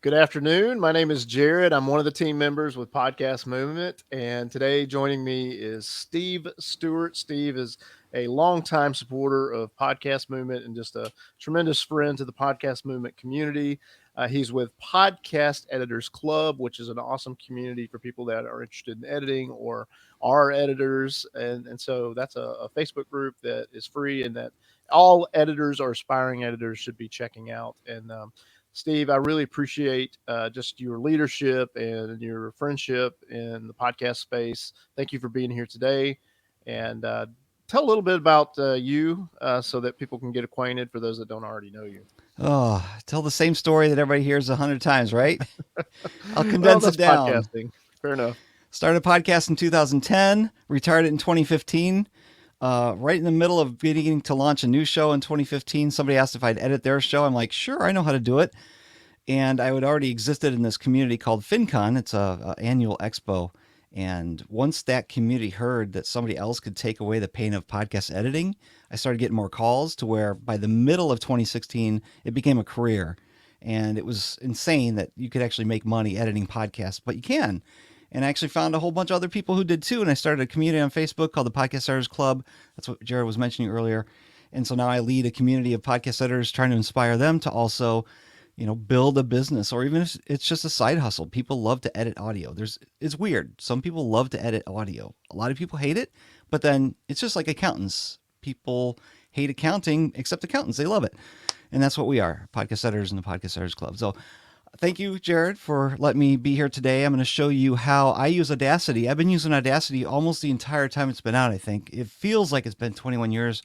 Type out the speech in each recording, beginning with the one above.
Good afternoon. My name is Jared. I'm one of the team members with Podcast Movement. And today joining me is Steve Stewart. Steve is a longtime supporter of Podcast Movement and just a tremendous friend to the Podcast Movement community. He's with Podcast Editors Club, which is an awesome community for people that are interested in editing or are editors. And so that's a Facebook group that is free and that all editors or aspiring editors should be checking out. And Steve, I really appreciate just your leadership and your friendship in the podcast space. Thank you for being here today. And tell a little bit about you so that people can get acquainted for those that don't already know you. Oh, tell the same story that everybody hears 100 times, right? I'll Well, condense it that's down. podcasting. Fair enough. Started a podcast in 2010, retired it in 2015. Right in the middle of beginning to launch a new show in 2015, somebody asked if I'd edit their show. I'm like, sure, I know how to do it. And I had already existed in this community called FinCon. It's a annual expo. And once that community heard that somebody else could take away the pain of podcast editing, I started getting more calls to where by the middle of 2016, it became a career. And it was insane that you could actually make money editing podcasts, but you can. And I actually found a whole bunch of other people who did too. And I started a community on Facebook called the Podcast Editors Club. That's what Jared was mentioning earlier. And so now I lead a community of podcast editors trying to inspire them to also build a business, or even if it's just a side hustle. People love to edit audio. It's weird. Some people love to edit audio. A lot of people hate it, but then it's just like accountants. People hate accounting, except accountants. They love it. And that's what we are, podcast editors in the Podcast Editors Club. So thank you, Jared, for letting me be here today. I'm going to show you how I use Audacity. I've been using Audacity almost the entire time it's been out, I think. It feels like it's been 21 years,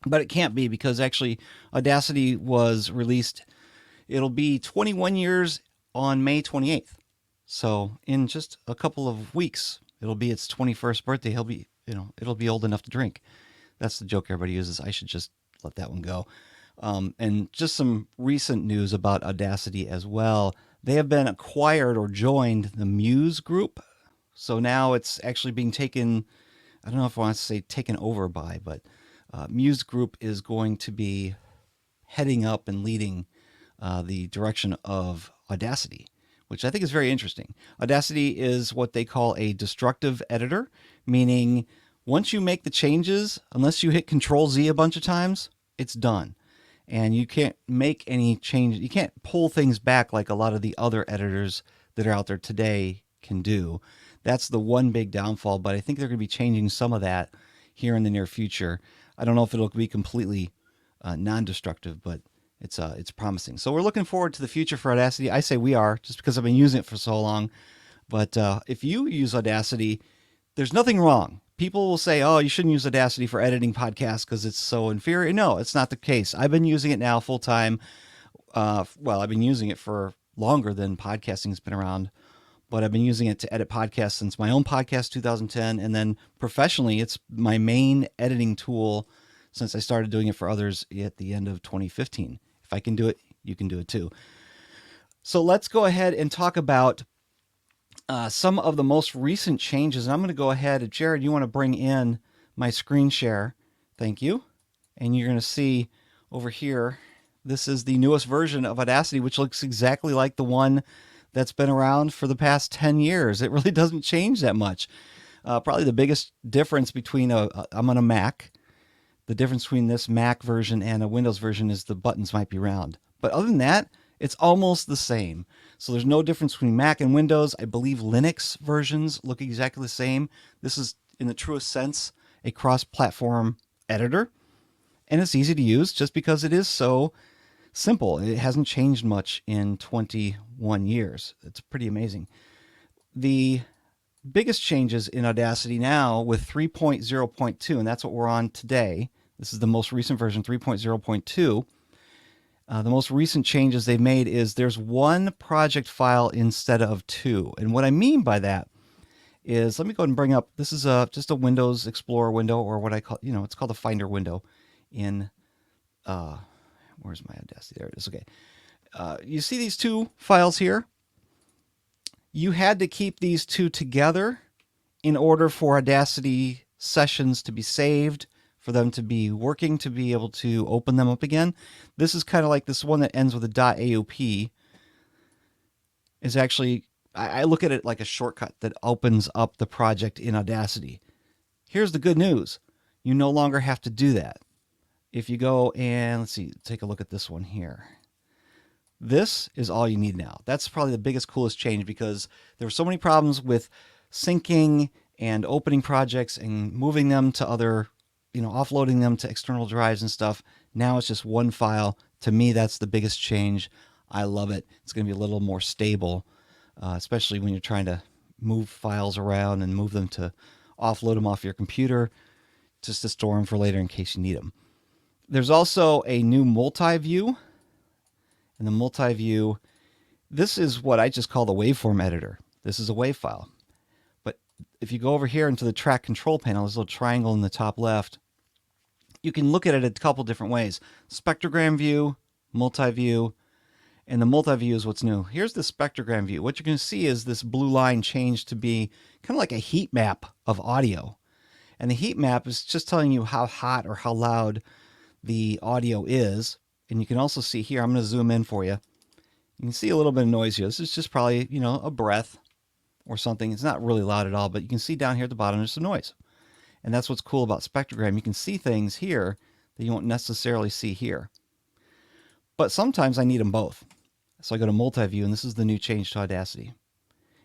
but it can't be because actually Audacity was released. It'll be 21 years on May 28th. So in just a couple of weeks, it'll be its 21st birthday. It'll be old enough to drink. That's the joke everybody uses. I should just let that one go. And just some recent news about Audacity as well. They have been acquired or joined the Muse group. So now it's actually being taken, I don't know if I want to say taken over by, but Muse group is going to be heading up and leading the direction of Audacity, which I think is very interesting. Audacity is what they call a destructive editor, meaning once you make the changes, unless you hit Control Z a bunch of times, it's done. And you can't make any change. You can't pull things back like a lot of the other editors that are out there today can do. That's the one big downfall, but I think they're going to be changing some of that here in the near future. I don't know if it'll be completely non-destructive, but it's promising. So we're looking forward to the future for Audacity. I say we are, just because I've been using it for so long. But if you use Audacity, there's nothing wrong. People will say, oh, you shouldn't use Audacity for editing podcasts because it's so inferior. No, it's not the case. I've been using it now full time. I've been using it for longer than podcasting has been around, but I've been using it to edit podcasts since my own podcast, 2010. And then professionally, it's my main editing tool since I started doing it for others at the end of 2015. If I can do it, you can do it too. So let's go ahead and talk about some of the most recent changes. And I'm going to go ahead, Jared, you want to bring in my screen share. Thank you. And you're going to see over here, this is the newest version of Audacity, which looks exactly like the one that's been around for the past 10 years. It really doesn't change that much. Probably the biggest difference between I'm on a Mac. The difference between this Mac version and a Windows version is the buttons might be round. But other than that, it's almost the same. So there's no difference between Mac and Windows. I believe Linux versions look exactly the same. This is, in the truest sense, a cross-platform editor. And it's easy to use just because it is so simple. It hasn't changed much in 21 years. It's pretty amazing. The biggest changes in Audacity now with 3.0.2, and that's what we're on today. This is the most recent version, 3.0.2. The most recent changes they've made is there's one project file instead of two. And what I mean by that is, let me go ahead and bring up, this is just a Windows Explorer window, or what I call, it's called a Finder window in, where's my Audacity? There it is. Okay. You see these two files here? You had to keep these two together in order for Audacity sessions to be saved, for them to be working, to be able to open them up again. This is kind of like this one that ends with a .aup. is actually, I look at it like a shortcut that opens up the project in Audacity. Here's the good news. You no longer have to do that. If you go and let's see, take a look at this one here. This is all you need now. That's probably the biggest, coolest change because there were so many problems with syncing and opening projects and moving them to other, offloading them to external drives and stuff. Now it's just one file. To me, that's the biggest change. I love it. It's going to be a little more stable, especially when you're trying to move files around and move them to offload them off your computer just to store them for later in case you need them. There's also a new multi-view. And the multi-view, this is what I just call the waveform editor. This is a WAV file. But if you go over here into the track control panel, this little triangle in the top left, you can look at it a couple different ways. Spectrogram view, multi-view, and the multi-view is what's new. Here's the spectrogram view. What you're going to see is this blue line change to be kind of like a heat map of audio. And the heat map is just telling you how hot or how loud the audio is. And you can also see here, I'm going to zoom in for you. You can see a little bit of noise here. This is just probably, a breath or something. It's not really loud at all, but you can see down here at the bottom, there's some noise. And that's what's cool about spectrogram. You can see things here that you won't necessarily see here. But sometimes I need them both. So I go to multi-view, and this is the new change to Audacity.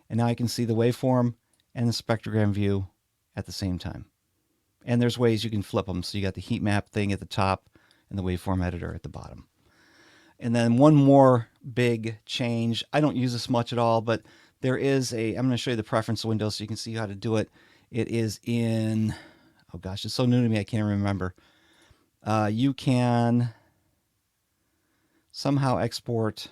And now I can see the waveform and the spectrogram view at the same time. And there's ways you can flip them. So you got the heat map thing at the top and the waveform editor at the bottom. And then one more big change. I don't use this much at all, but there is I'm going to show you the preference window so you can see how to do it. It is in, oh gosh, it's so new to me I can't remember. You can somehow export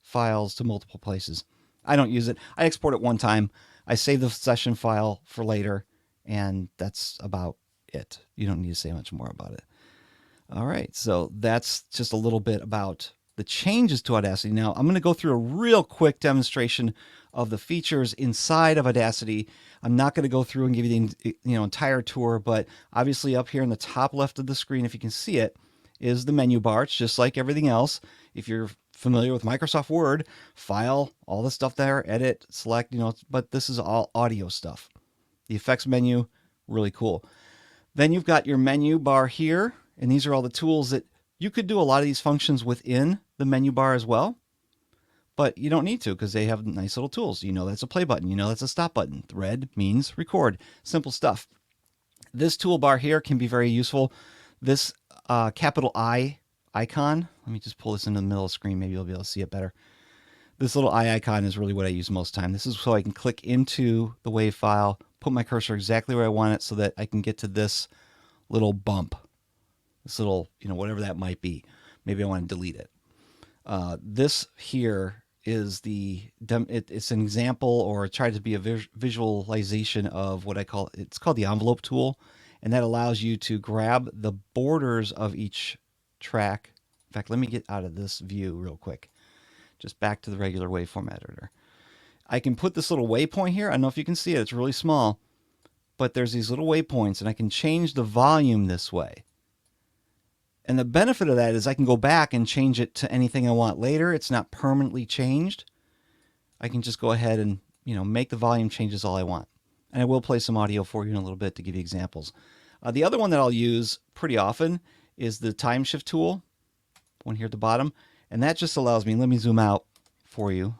files to multiple places. I don't use it. I export it one time. I save the session file for later, and that's about it. You don't need to say much more about it. All right, so that's just a little bit about the changes to Audacity. Now, I'm going to go through a real quick demonstration of the features inside of Audacity. I'm not going to go through and give you the entire tour, but obviously up here in the top left of the screen, if you can see it, is the menu bar. It's just like everything else. If you're familiar with Microsoft Word, file, all the stuff there, edit, select, but this is all audio stuff. The effects menu, really cool. Then you've got your menu bar here, and these are all the tools that you could do a lot of these functions within the menu bar as well, but you don't need to because they have nice little tools. That's a play button. That's a stop button. Red means record. Simple stuff. This toolbar here can be very useful. This capital I icon, let me just pull this into the middle of the screen. Maybe you'll be able to see it better. This little I icon is really what I use most time. This is so I can click into the WAV file, put my cursor exactly where I want it so that I can get to this little bump. This little, whatever that might be. Maybe I want to delete it. This here is it's an example or try to be a visualization of what it's called the envelope tool. And that allows you to grab the borders of each track. In fact, let me get out of this view real quick. Just back to the regular waveform editor. I can put this little waypoint here. I don't know if you can see it. It's really small. But there's these little waypoints, and I can change the volume this way. And the benefit of that is I can go back and change it to anything I want later. It's not permanently changed. I can just go ahead and make the volume changes all I want. And I will play some audio for you in a little bit to give you examples. The other one that I'll use pretty often is the time shift tool, one here at the bottom. And that just allows me, let me zoom out for you.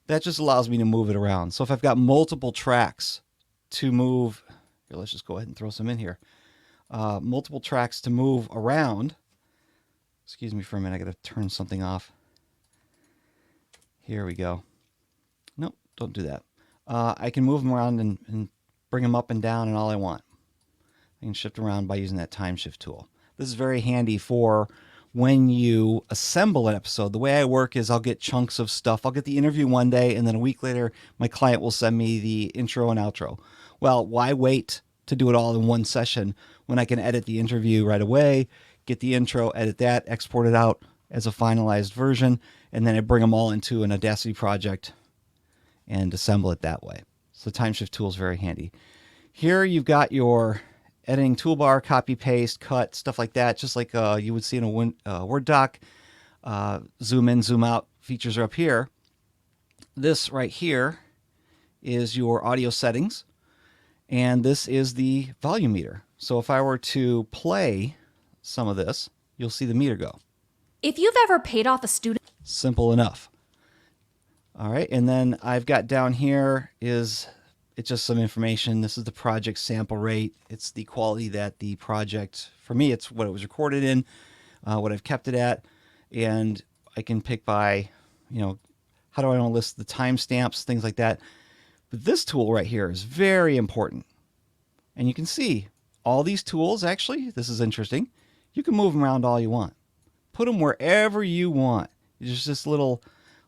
That just allows me to move it around. So if I've got multiple tracks to move, here, let's just go ahead and throw some in here. Multiple tracks to move around. Excuse me for a minute, I got to turn something off. Here we go. Nope, don't do that. I can move them around and bring them up and down and all I want. I can shift around by using that time shift tool. This is very handy for when you assemble an episode. The way I work is I'll get chunks of stuff. I'll get the interview one day, and then a week later, my client will send me the intro and outro. Well, why wait to do it all in one session when I can edit the interview right away, get the intro, edit that, export it out as a finalized version, and then I bring them all into an Audacity project and assemble it that way. So the time shift tool is very handy. Here you've got your editing toolbar, copy, paste, cut, stuff like that, just like you would see in a Word doc. Zoom in, zoom out features are up here. This right here is your audio settings, and this is the volume meter. So if I were to play some of this, you'll see the meter go. If you've ever paid off a student... Simple enough. All right, and then I've got down here it's just some information. This is the project sample rate. It's the quality that the project, for me, it's what it was recorded in, what I've kept it at, and I can pick by, how do I want to list the timestamps, things like that. But this tool right here is very important. And you can see all these tools, actually, this is interesting. You can move them around all you want. Put them wherever you want. There's this little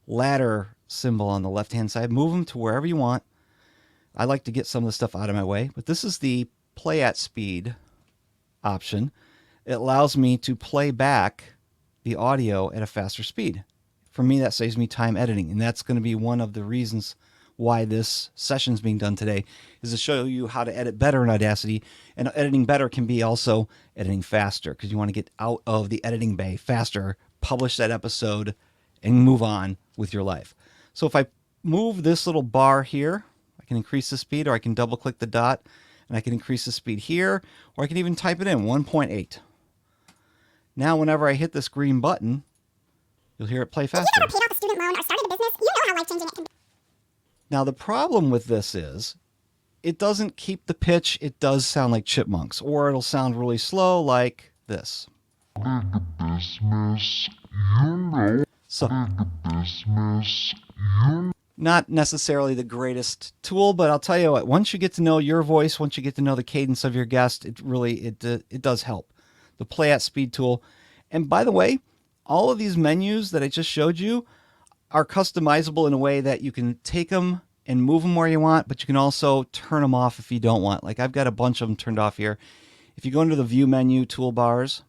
ladder symbol on the left-hand side. Move them to wherever you want. I like to get some of the stuff out of my way, but this is the play at speed option. It allows me to play back the audio at a faster speed. For me, that saves me time editing, and that's going to be one of the reasons why this session is being done today, is to show you how to edit better in Audacity. And editing better can be also editing faster, because you want to get out of the editing bay faster, publish that episode, and move on with your life. So if I move this little bar here, I can increase the speed, or I can double click the dot and I can increase the speed here, or I can even type it in 1.8. Now whenever I hit this green button, you'll hear it play faster. If you've ever paid off a student loan or started a business, you know how life-changing it can be. Now the problem with this is it doesn't keep the pitch. It does sound like chipmunks, or it'll sound really slow like this. So, not necessarily the greatest tool, but I'll tell you what, once you get to know your voice, once you get to know the cadence of your guest, it does help. The play at speed tool. And by the way, all of these menus that I just showed you are customizable in a way that you can take them and move them where you want, but you can also turn them off if you don't want. Like I've got a bunch of them turned off here. If you go into the view menu, toolbars,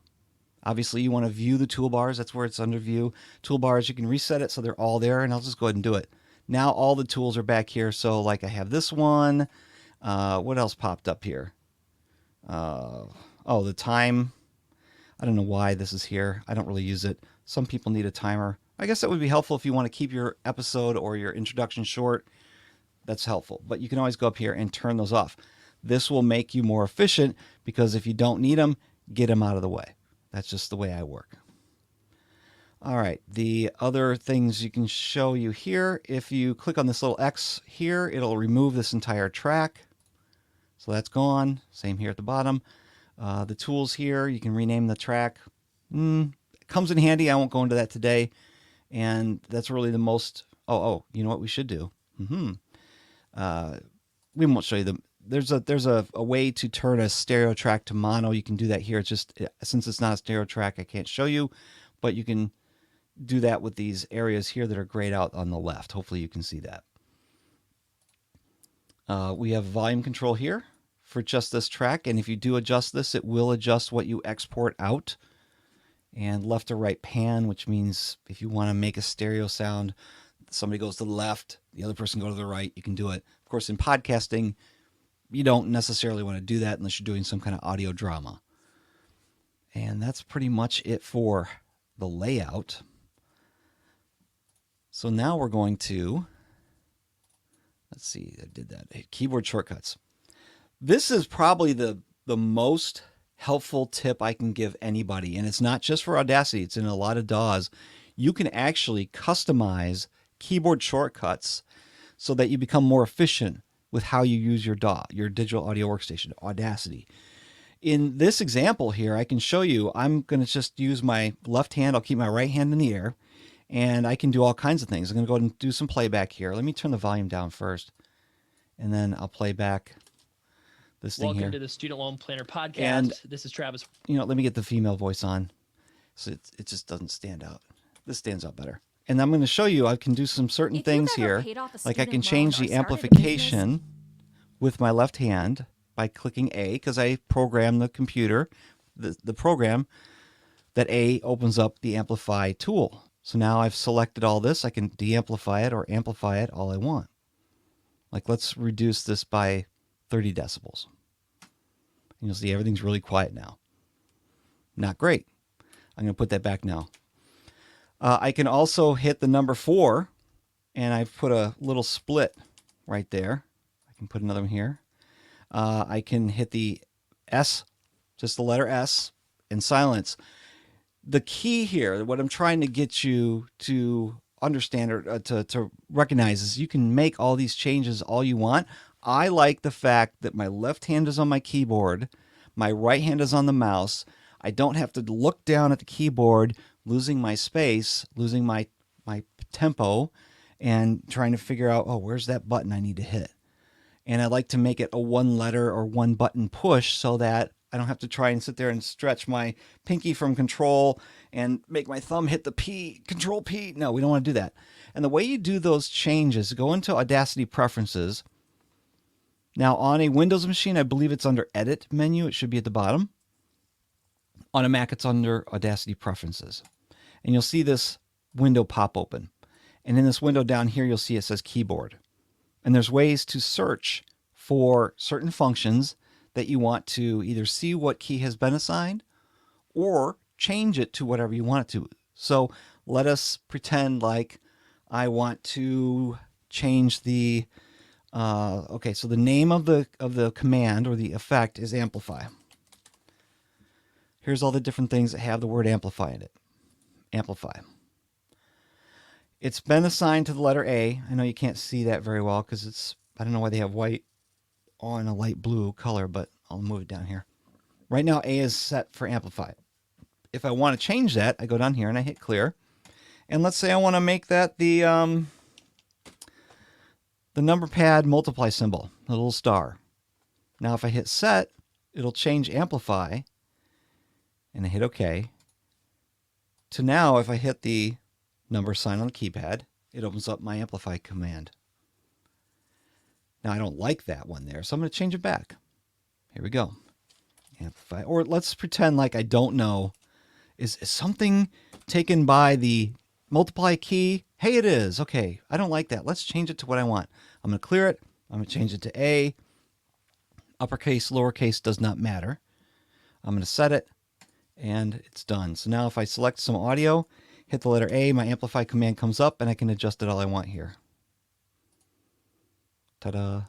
obviously you want to view the toolbars. That's where it's under view. Toolbars, you can reset it so they're all there, and I'll just go ahead and do it. Now all the tools are back here. So like I have this one. What else popped up here? The time. I don't know why this is here. I don't really use it. Some people need a timer. I guess that would be helpful if you want to keep your episode or your introduction short. That's helpful. But you can always go up here and turn those off. This will make you more efficient, because if you don't need them, get them out of the way. That's just the way I work. All right. The other things you can show you here, if you click on this little X here, it'll remove this entire track. So that's gone. Same here at the bottom. The tools here, you can rename the track. It comes in handy. I won't go into that today. And that's really the most... you know what we should do? We won't show you them. There's a way to turn a stereo track to mono. You can do that here. It's just, since it's not a stereo track, I can't show you, but you can do that with these areas here that are grayed out on the left. Hopefully you can see that. We have volume control here for just this track, and if you do adjust this, it will adjust what you export out. And left to right pan, which means if you want to make a stereo sound, somebody goes to the left, the other person go to the right, you can do it. Of course, in podcasting, you don't necessarily want to do that unless you're doing some kind of audio drama. And that's pretty much it for the layout. So now we're going to, let's see, I did that. Keyboard shortcuts. This is probably the most helpful tip I can give anybody. And it's not just for Audacity. It's in a lot of DAWs. You can actually customize keyboard shortcuts so that you become more efficient with how you use your DAW, your digital audio workstation, Audacity. In this example here, I can show you, I'm going to just use my left hand. I'll keep my right hand in the air, and I can do all kinds of things. I'm going to go ahead and do some playback here. Let me turn the volume down first, and then I'll play back this thing here. Welcome to the Student Loan Planner Podcast. And, this is Travis. Let me get the female voice on, so it just doesn't stand out. This stands out better. And I'm going to show you, I can do some certain things here. Like I can change the amplification with my left hand by clicking A, because I program the computer, the program, that A opens up the amplify tool. So now I've selected all this. I can de-amplify it or amplify it all I want. Like let's reduce this by 30 decibels. And you'll see everything's really quiet now. Not great. I'm going to put that back now. I can also hit the number 4 And I've put a little split right there. I can put another one here. I can hit the S, just the letter S, and silence. The key here, what I'm trying to get you to understand or to recognize, is you can make all these changes all you want. I like the fact that my left hand is on my keyboard, my right hand is on the mouse. I don't have to look down at the keyboard, losing my space, losing my tempo, and trying to figure out, oh, where's that button I need to hit? And I like to make it a one letter or one button push so that I don't have to try and sit there and stretch my pinky from control and make my thumb hit the P, control P. No, we don't want to do that. And the way you do those changes, go into Audacity Preferences. Now on a Windows machine, I believe it's under Edit menu. It should be at the bottom. On a Mac, it's under Audacity Preferences. And you'll see this window pop open. And in this window down here, you'll see it says Keyboard. And there's ways to search for certain functions that you want to either see what key has been assigned or change it to whatever you want it to. So let us pretend like I want to change the, okay, so the name of the command or the effect is amplify. Here's all the different things that have the word amplify in it. Amplify. It's been assigned to the letter A. I know you can't see that very well because it's, I don't know why they have white on a light blue color, but I'll move it down here. Right now, A is set for amplify. If I want to change that, I go down here and I hit clear. And let's say I want to make that the number pad multiply symbol, the little star. Now, if I hit set, it'll change amplify, and I hit OK. To now, if I hit the number sign on the keypad, it opens up my amplify command. Now I don't like that one there, so I'm going to change it back. Here we go. Amplify. Or let's pretend like I don't know. Is something taken by the multiply key? Hey, it is. Okay, I don't like that. Let's change it to what I want. I'm going to clear it. I'm going to change it to A. Uppercase, lowercase does not matter. I'm going to set it, and it's done. So now if I select some audio, hit the letter A, my amplify command comes up, and I can adjust it all I want here. Ta-da.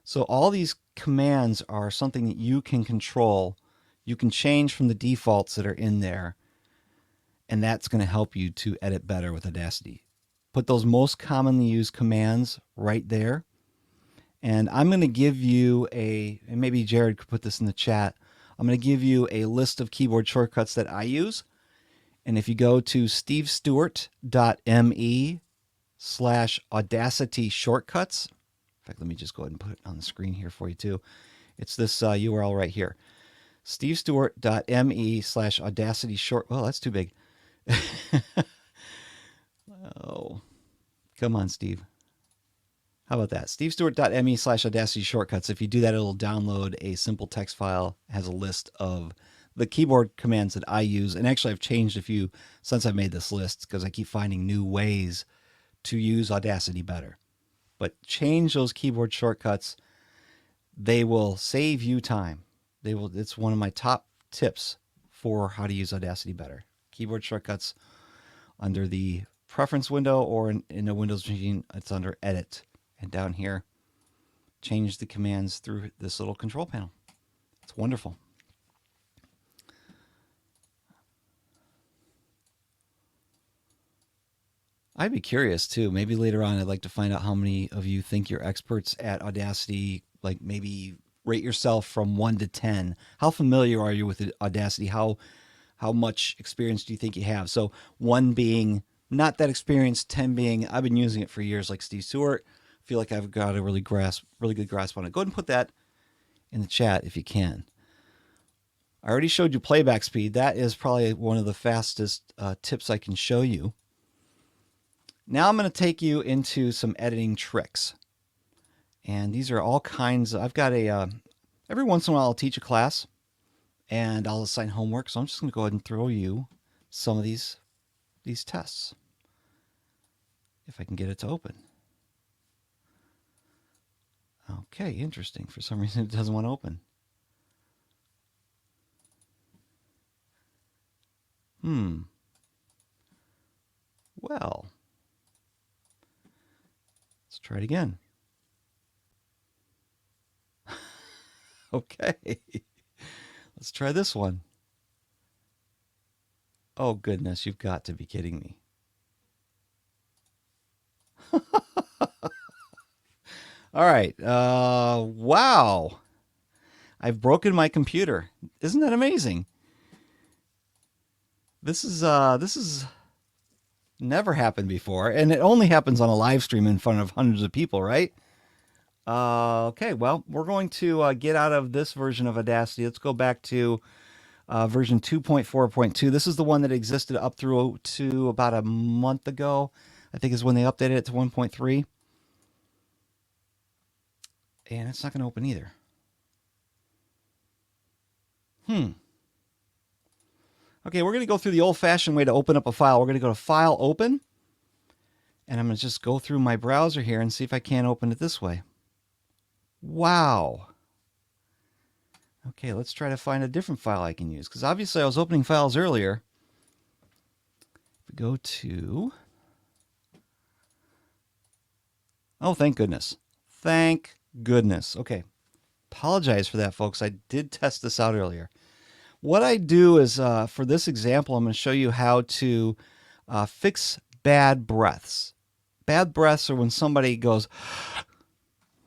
So all these commands are something that you can control. You can change from the defaults that are in there, and that's going to help you to edit better with Audacity. Put those most commonly used commands right there. And I'm going to give you and maybe Jared could put this in the chat, I'm going to give you a list of keyboard shortcuts that I use. And if you go to stevestewart.me/Audacity shortcuts, in fact, let me just go ahead and put it on the screen here for you too. It's this URL right here. stevestewart.me/Audacity short. Well, that's too big. Oh, come on, Steve. How about that? stevestewart.me/Audacity shortcuts. If you do that, it'll download a simple text file. It has a list of the keyboard commands that I use. And actually, I've changed a few since I made this list because I keep finding new ways to use Audacity better. But change those keyboard shortcuts. They will save you time. It's one of my top tips for how to use Audacity better. Keyboard shortcuts under the preference window, or in a Windows machine, it's under Edit. And down here, change the commands through this little control panel. It's wonderful. I'd be curious too. Maybe later on, I'd like to find out how many of you think you're experts at Audacity. Like maybe rate yourself from 1 to 10. How familiar are you with Audacity? How much experience do you think you have? So 1 being not that experienced, 10 being I've been using it for years, like Steve Stewart. Feel like I've got a really good grasp on it. Go ahead and put that in the chat if you can. I already showed you playback speed. That is probably one of the fastest tips I can show you. Now I'm going to take you into some editing tricks. And these are all kinds I've got every once in a while I'll teach a class and I'll assign homework. So I'm just going to go ahead and throw you some of these tests. If I can get it to open. Okay, interesting. For some reason, it doesn't want to open. Well, try it again. Okay. Let's try this one. Oh, goodness. You've got to be kidding me. All right. Wow. I've broken my computer. Isn't that amazing? This is never happened before, and it only happens on a live stream in front of hundreds of people, right? Okay, well, we're going to get out of this version of Audacity. Let's go back to version 2.4.2. This is the one that existed up through to about a month ago, I think is when they updated it to 1.3. And it's not going to open either. Okay, we're going to go through the old-fashioned way to open up a file. We're going to go to File, Open. And I'm going to just go through my browser here and see if I can't open it this way. Wow. Okay, let's try to find a different file I can use, because obviously I was opening files earlier. If we go to... Oh, thank goodness. Thank goodness. Okay. Apologize for that, folks. I did test this out earlier. What I do is, for this example, I'm going to show you how to fix bad breaths. Bad breaths are when somebody goes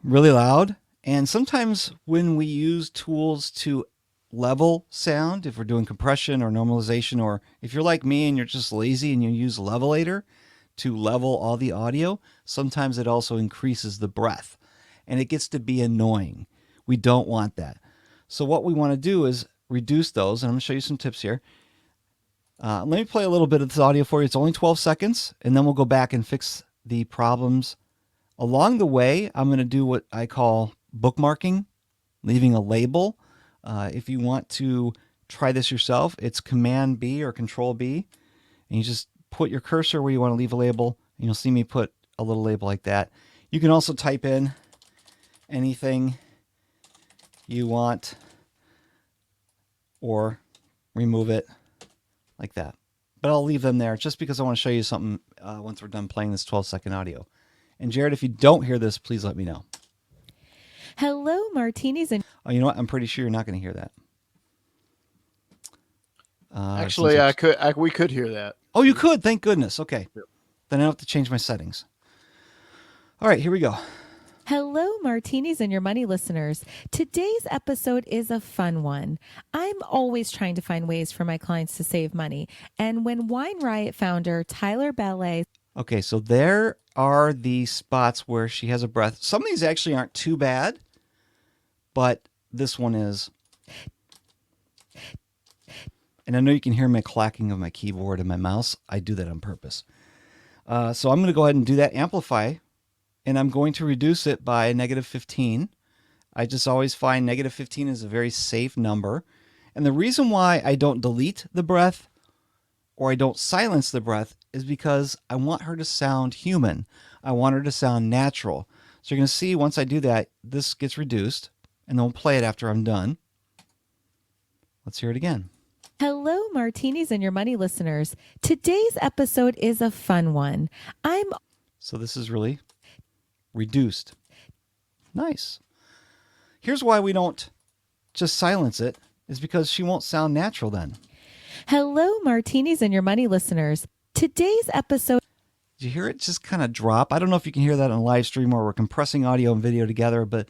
really loud. And sometimes when we use tools to level sound, if we're doing compression or normalization, or if you're like me and you're just lazy and you use Levelator to level all the audio, sometimes it also increases the breath. And it gets to be annoying. We don't want that. So what we want to do is reduce those, and I'm going to show you some tips here. Let me play a little bit of this audio for you. It's only 12 seconds, and then we'll go back and fix the problems. Along the way, I'm going to do what I call bookmarking, leaving a label. If you want to try this yourself, it's Command B or Control B, and you just put your cursor where you want to leave a label, and you'll see me put a little label like that. You can also type in anything you want or remove it like that. But I'll leave them there just because I want to show you something once we're done playing this 12-second audio. And Jared, if you don't hear this, please let me know. Hello, martinis and... Oh, you know what? I'm pretty sure you're not going to hear that. Actually, we could hear that. Oh, you could? Thank goodness. Okay. Yep. Then I don't have to change my settings. All right, here we go. Hello, martinis and your money listeners. Today's episode is a fun one. I'm always trying to find ways for my clients to save money. And when Wine Riot founder Tyler Ballet... Okay, so there are the spots where she has a breath. Some of these actually aren't too bad, but this one is. And I know you can hear my clacking of my keyboard and my mouse. I do that on purpose. So I'm going to go ahead and do that amplify, and I'm going to reduce it by -15. I just always find -15 is a very safe number. And the reason why I don't delete the breath or I don't silence the breath is because I want her to sound human. I want her to sound natural. So you're going to see once I do that, this gets reduced, and then we'll play it after I'm done. Let's hear it again. Hello, martinis and your money listeners. Today's episode is a fun one. So this is really reduced. Nice. Here's why we don't just silence it, is because she won't sound natural then. Hello, martinis and your money listeners. Today's episode... Did you hear it just kind of drop? I don't know if you can hear that on a live stream or we're compressing audio and video together, but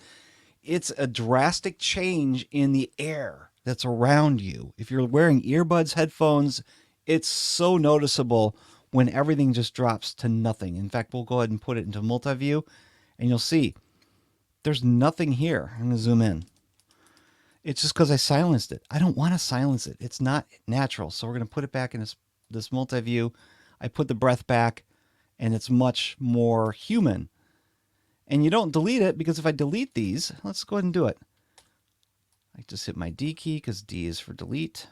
it's a drastic change in the air that's around you. If you're wearing earbuds, headphones, it's so noticeable when everything just drops to nothing. In fact, we'll go ahead and put it into multi-view, and you'll see there's nothing here. I'm going to zoom in. It's just because I silenced it. I don't want to silence it. It's not natural. So we're going to put it back in this multi-view. I put the breath back, and it's much more human. And you don't delete it, because if I delete these, let's go ahead and do it. I just hit my D key because D is for delete.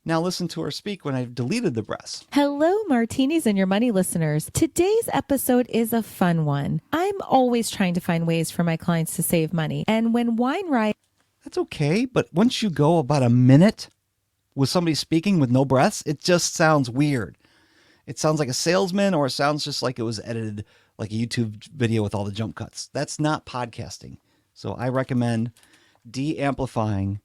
Now listen to her speak when I've deleted the breaths. Hello, martinis and your money listeners. Today's episode is a fun one. I'm always trying to find ways for my clients to save money. And when Wine Riot... That's okay, but once you go about a minute with somebody speaking with no breaths, it just sounds weird. It sounds like a salesman, or it sounds just like it was edited like a YouTube video with all the jump cuts. That's not podcasting. So I recommend de-amplifying.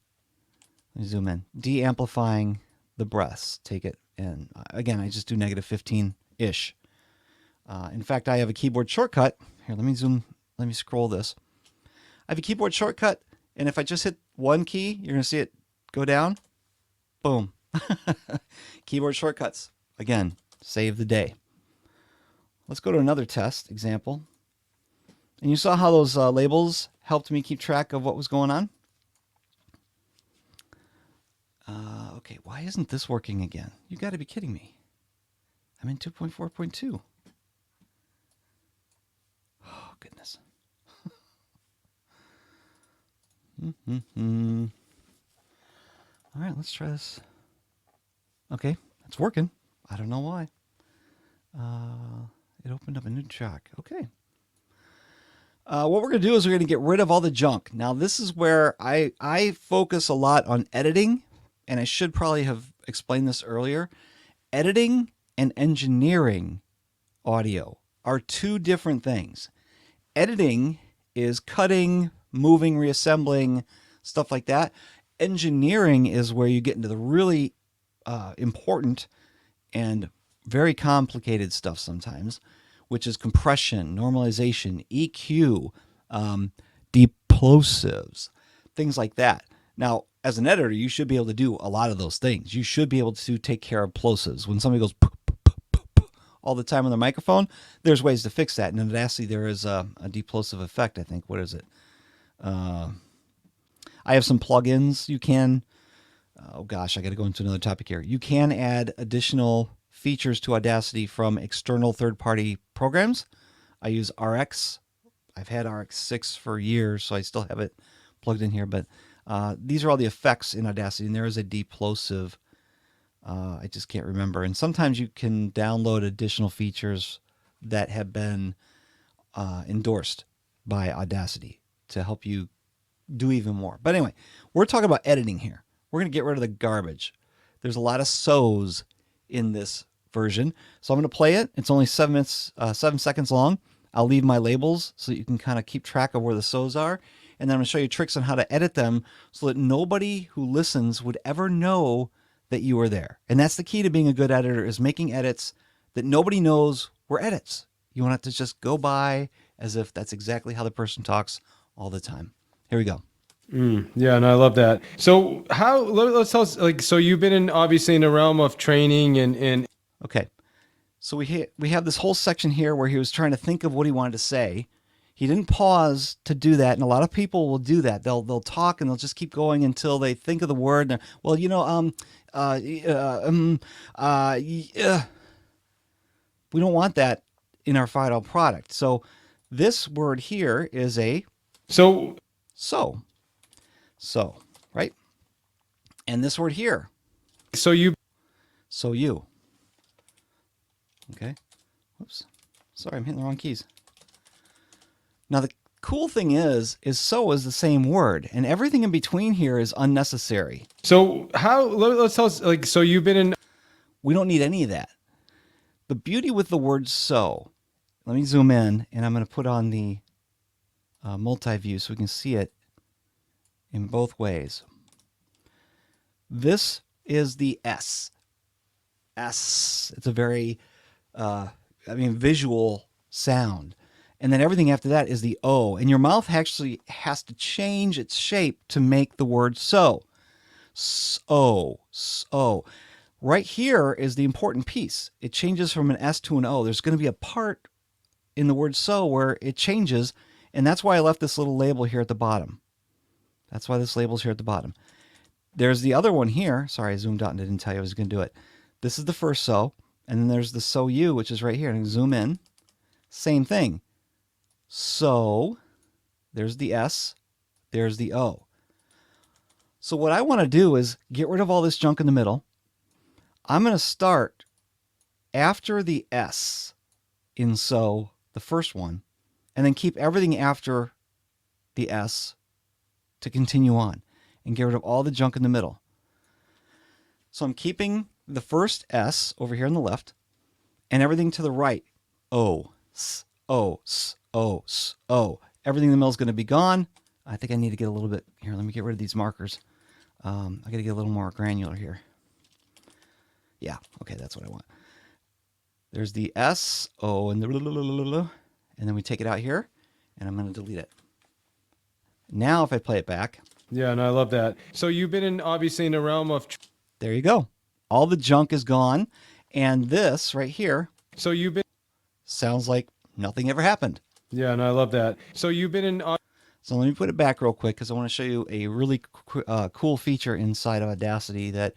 Let me zoom in. De-amplifying the breaths. Take it in. Again, I just do -15-ish. In fact, I have a keyboard shortcut. Here, let me zoom. Let me scroll this. I have a keyboard shortcut, and if I just hit one key, you're going to see it go down. Boom. Keyboard shortcuts. Again, save the day. Let's go to another test example. And you saw how those labels helped me keep track of what was going on? Okay, why isn't this working again? You got to be kidding me. I'm in 2.4.2. Oh, goodness. All right, let's try this. Okay, it's working. I don't know why. It opened up a new track. Okay. What we're going to do is we're going to get rid of all the junk. Now, this is where I focus a lot on editing, and I should probably have explained this earlier. Editing and engineering audio are two different things. Editing is cutting, moving, reassembling, stuff like that. Engineering is where you get into the really important and very complicated stuff sometimes, which is compression, normalization, EQ, deplosives, things like that. Now, as an editor, you should be able to do a lot of those things. You should be able to take care of plosives. When somebody goes all the time on their microphone, there's ways to fix that. And in Audacity, there is a deplosive effect, I think. What is it? I have some plugins you can... Oh, gosh, I got to go into another topic here. You can add additional features to Audacity from external third-party programs. I use RX. I've had RX6 for years, so I still have it plugged in here. But these are all the effects in Audacity, and there is a deplosive. I just can't remember. And sometimes you can download additional features that have been endorsed by Audacity to help you do even more. But anyway, we're talking about editing here. We're going to get rid of the garbage. There's a lot of so's in this version. So I'm going to play it. It's only 7 seconds long. I'll leave my labels so that you can kind of keep track of where the so's are. And then I'm going to show you tricks on how to edit them so that nobody who listens would ever know that you were there. And that's the key to being a good editor, is making edits that nobody knows were edits. You want it to just go by as if that's exactly how the person talks all the time. Here we go. Yeah, and I love that. So let's tell us, like, so you've been obviously in the realm of training and Okay. So we have this whole section here where he was trying to think of what he wanted to say. He didn't pause to do that, and a lot of people will do that. They'll talk and they'll just keep going until they think of the word. And, well, we don't want that in our final product. So this word here is a so, right? And this word here. So you. Okay. Whoops. Sorry, I'm hitting the wrong keys. Now, the cool thing is so is the same word, and everything in between here is unnecessary. So let's tell us, like, so you've been in. We don't need any of that. The beauty with the word so, let me zoom in, and I'm going to put on the multi-view so we can see it in both ways. This is the S. It's a very, visual sound. And then everything after that is the O. And your mouth actually has to change its shape to make the word so. So. Right here is the important piece. It changes from an S to an O. There's going to be a part in the word so where it changes. And that's why I left this little label here at the bottom. That's why this label's here at the bottom. There's the other one here. Sorry, I zoomed out and didn't tell you I was going to do it. This is the first so. And then there's the so you, which is right here. And zoom in. Same thing. So, there's the S, there's the O. So what I want to do is get rid of all this junk in the middle. I'm going to start after the S in so, the first one, and then keep everything after the S to continue on and get rid of all the junk in the middle. So I'm keeping the first S over here on the left and everything to the right. O, S, O, S, O, S, O. Everything in the middle is going to be gone. I think I need to get a little bit here. Let me get rid of these markers. I got to get a little more granular here. Yeah, okay, that's what I want. There's the S, O, and then we take it out here, and I'm going to delete it. Now, if I play it back, Yeah, and I love that. So you've been obviously in the realm of. there you go. All the junk is gone, and this right here. So you've been. Sounds like nothing ever happened. Yeah, and I love that. So you've been in. So let me put it back real quick because I want to show you a really cool feature inside of Audacity that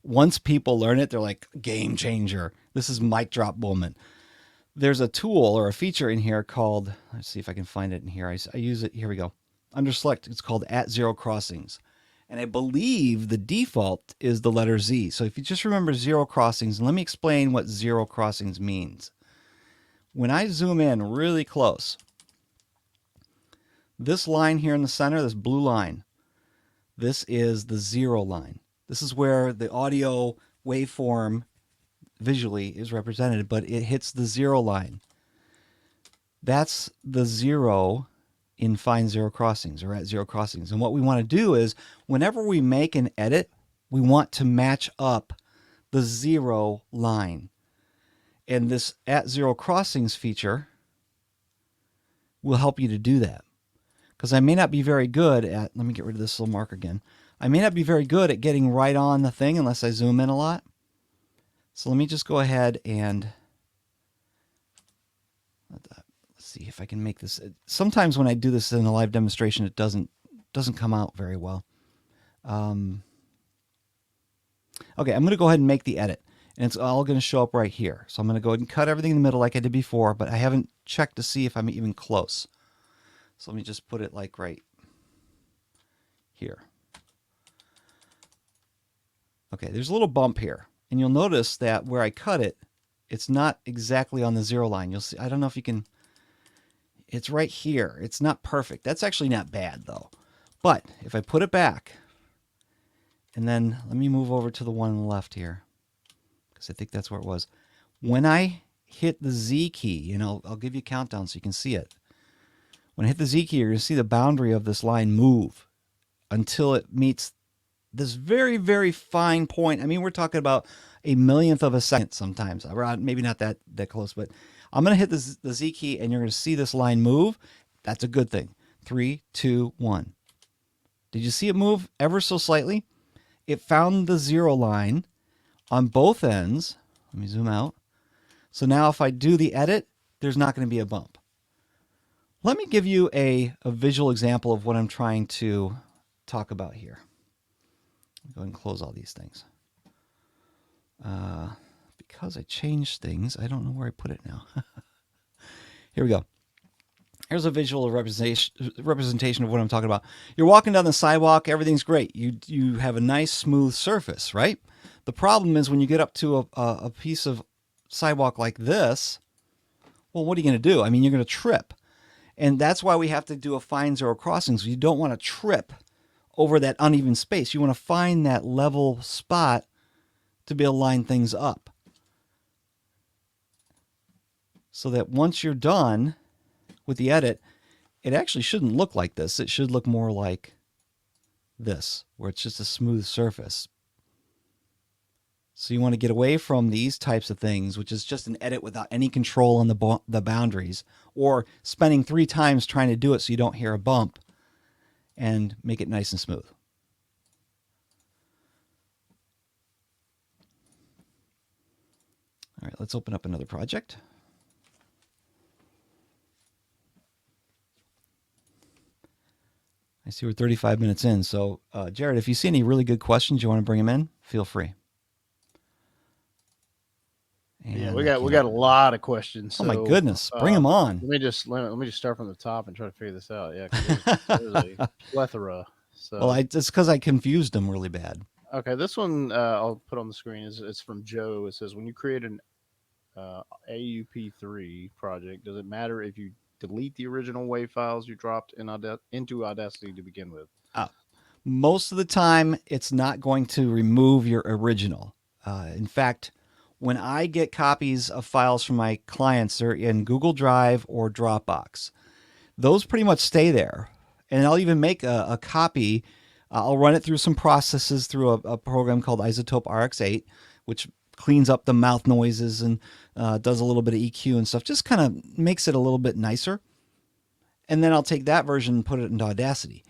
once people learn it, they're like, game changer. This is mic drop moment. There's a tool or a feature in here called, let's see if I can find it in here. I use it, here we go. Under select, it's called @0 crossings. And I believe the default is the letter Z. So if you just remember 0 crossings, let me explain what 0 crossings means. When I zoom in really close, this line here in the center, this blue line, this is the 0 line. This is where the audio waveform visually is represented, but it hits the 0 line. That's the 0 in find 0 crossings or @0 crossings. And what we want to do is whenever we make an edit, we want to match up the 0 line. And this @0 crossings feature will help you to do that. Because I may not be very good at, let me get rid of this little mark again. I may not be very good at getting right on the thing unless I zoom in a lot. So let me just go ahead and let's see if I can make this. Sometimes when I do this in a live demonstration, it doesn't come out very well. Okay, I'm going to go ahead and make the edit. And it's all going to show up right here. So I'm going to go ahead and cut everything in the middle like I did before, but I haven't checked to see if I'm even close. So let me just put it like right here. Okay, there's a little bump here. And you'll notice that where I cut it, it's not exactly on the 0 line. You'll see, I don't know if you can, it's right here. It's not perfect. That's actually not bad though. But if I put it back, and then let me move over to the one on the left here, because I think that's where it was. When I hit the Z key, and I'll give you a countdown so you can see it. When I hit the Z key, you're going to see the boundary of this line move until it meets this very, very fine point. I mean, we're talking about a millionth of a second sometimes. Around, maybe not that close, but I'm going to hit the Z key, and you're going to see this line move. That's a good thing. 3, 2, 1. Did you see it move ever so slightly? It found the 0 line on both ends. Let me zoom out. So now if I do the edit, there's not going to be a bump. Let me give you a visual example of what I'm trying to talk about here. Go ahead and close all these things. Because I changed things, I don't know where I put it now. Here we go. Here's a visual representation of what I'm talking about. You're walking down the sidewalk, everything's great. You have a nice smooth surface, right? The problem is when you get up to a piece of sidewalk like this, well, what are you going to do? I mean, you're going to trip. And that's why we have to do a find 0 crossings. You don't want to trip over that uneven space. You want to find that level spot to be able to line things up. So that once you're done with the edit, it actually shouldn't look like this. It should look more like this, where it's just a smooth surface. So you want to get away from these types of things, which is just an edit without any control on the boundaries, or spending 3 times trying to do it so you don't hear a bump, and make it nice and smooth. All right, let's open up another project. I see we're 35 minutes in. So, Jared, if you see any really good questions you want to bring them in, feel free. And yeah, we got a lot of questions. Oh my goodness, bring them on. Let me just start from the top and try to figure this out. Yeah, 'cause there's a plethora. So, well, it's because I confused them really bad. Okay, this one I'll put on the screen. It's from Joe. It says, when you create an AUP3 project, does it matter if you delete the original WAV files you dropped into Audacity to begin with? Most of the time, it's not going to remove your original. In fact, when I get copies of files from my clients, they're in Google Drive or Dropbox. Those pretty much stay there. And I'll even make a copy. I'll run it through some processes through a program called Isotope RX8, which cleans up the mouth noises and does a little bit of EQ and stuff. Just kind of makes it a little bit nicer. And then I'll take that version and put it into Audacity.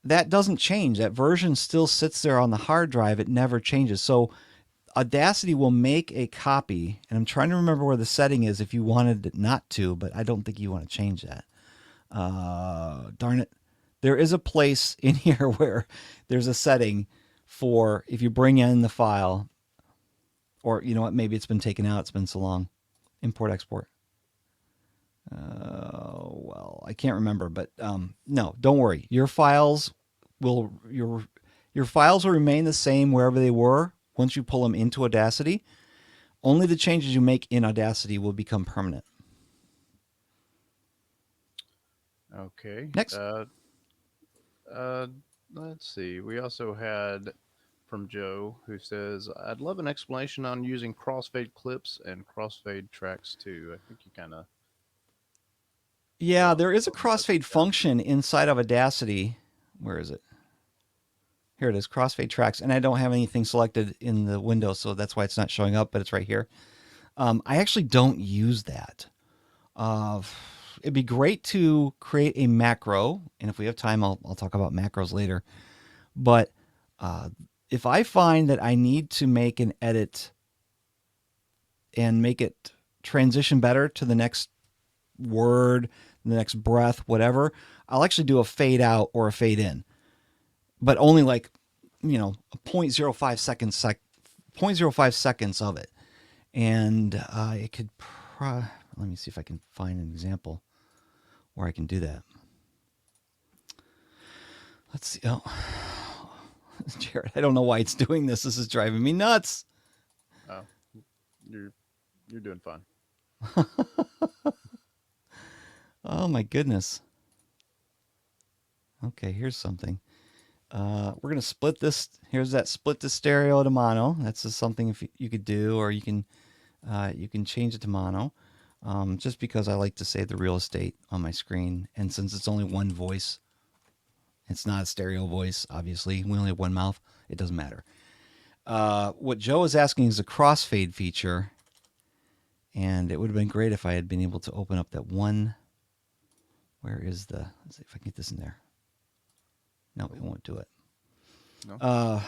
That doesn't change. That version still sits there on the hard drive. It never changes. So Audacity will make a copy, and I'm trying to remember where the setting is if you wanted it not to, but I don't think you want to change that. Darn it. There is a place in here where there's a setting for if you bring in the file, or you know what, maybe it's been taken out. It's been so long. Import, export. Well, I can't remember, but no, don't worry. Your files will remain the same wherever they were once you pull them into Audacity. Only the changes you make in Audacity will become permanent. Okay. Next. Let's see. We also had from Joe who says, I'd love an explanation on using crossfade clips and crossfade tracks too. I think you kind of. Yeah, there is a crossfade function inside of Audacity. Where is it? Here it is, crossfade tracks. And I don't have anything selected in the window, so that's why it's not showing up, but it's right here. I actually don't use that. It'd be great to create a macro, and if we have time, I'll talk about macros later. But if I find that I need to make an edit and make it transition better to the next word, the next breath, whatever, I'll actually do a fade out or a fade in, but only like, a 0.05 seconds of it. And it could, let me see if I can find an example where I can do that. Let's see. Oh, Jared, I don't know why it's doing this. This is driving me nuts. Oh, you're doing fine. Oh my goodness. Okay, here's something. We're gonna split this. Here's that split to stereo to mono. That's just something if you could do, or you can change it to mono. Just because I like to save the real estate on my screen, and since it's only one voice, it's not a stereo voice. Obviously, we only have one mouth. It doesn't matter. What Joe is asking is a crossfade feature, and it would have been great if I had been able to open up that one. Where is the? Let's see if I can get this in there. No, it won't do it. No.